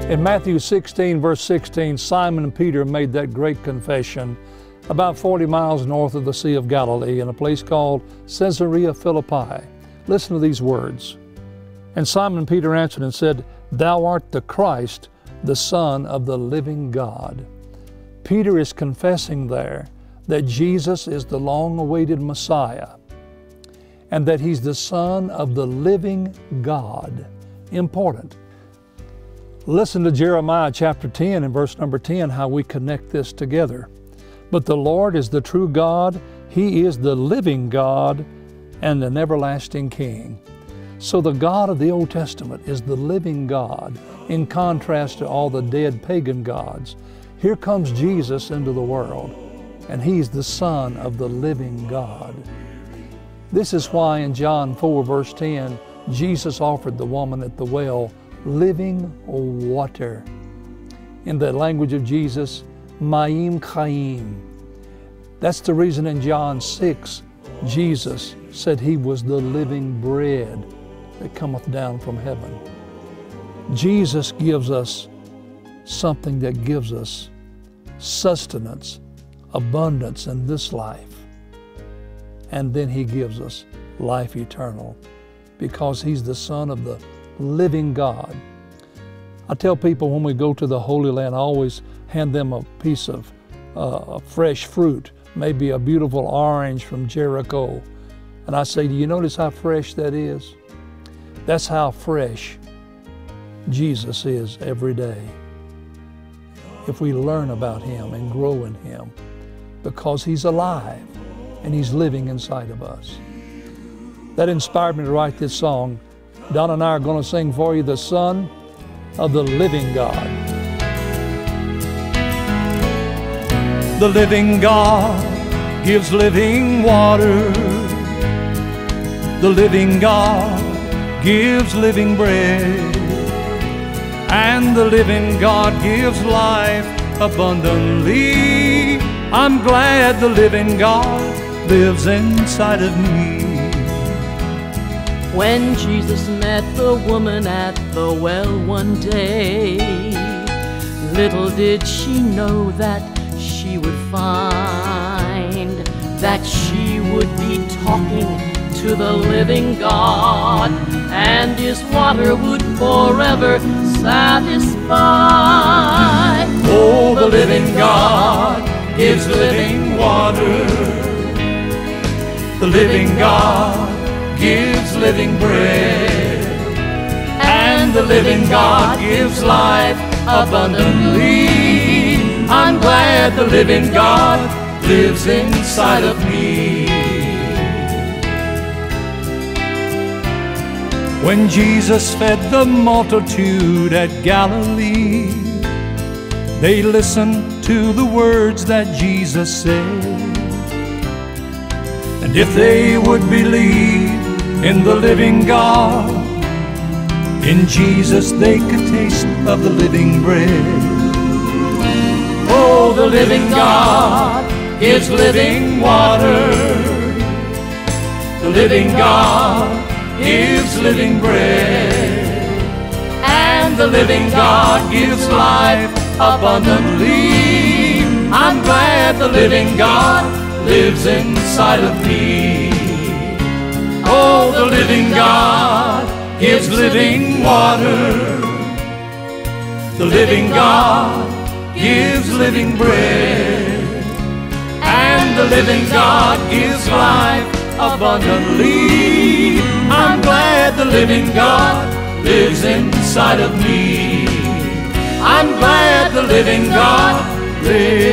In Matthew 16, verse 16, Simon and Peter made that great confession about 40 miles north of the Sea of Galilee in a place called Caesarea Philippi. Listen to these words. And Simon Peter answered and said, Thou art the Christ, the Son of the living God. Peter is confessing there that Jesus is the long-awaited Messiah and that He's the Son of the living God. Important. Listen to Jeremiah chapter 10 and verse number 10, how we connect this together. But the Lord is the true God. He is the living God and an everlasting King. So the God of the Old Testament is the living God, in contrast to all the dead pagan gods. Here comes Jesus into the world, and He's the Son of the living God. This is why in John 4, verse 10, Jesus offered the woman at the well living water. In the language of Jesus, Ma'im Chaim. That's the reason in John 6, Jesus said He was the living bread that cometh down from heaven. Jesus gives us something that gives us sustenance, abundance in this life. And then He gives us life eternal because He's the Son of the living God. I tell people when we go to the Holy Land, I always hand them a piece of fresh fruit, maybe a beautiful orange from Jericho. And I say, do you notice how fresh that is? That's how fresh Jesus is every day. If we learn about Him and grow in Him, because He's alive and He's living inside of us. That inspired me to write this song. Donna and I are going to sing for you, The Son of the Living God. The living God gives living water. The living God gives living bread. And the living God gives life abundantly. I'm glad the living God lives inside of me. When Jesus met the woman at the well one day, little did she know that she would find that she would be talking to the living God, and His water would forever satisfy. Oh, the living God gives living water. The living God gives living bread, and the living God gives life abundantly. I'm glad the living God lives inside of me. When Jesus fed the multitude at Galilee, they listened to the words that Jesus said. And if they would believe in the living God, in Jesus they could taste of the living bread. Oh, the living God gives living water. The living God gives living bread. And the living God gives life abundantly. I'm glad the living God lives inside of me. Oh, the living God gives living water. The living God gives living bread. And the living God gives life abundantly. I'm glad the living God lives inside of me. I'm glad the living God lives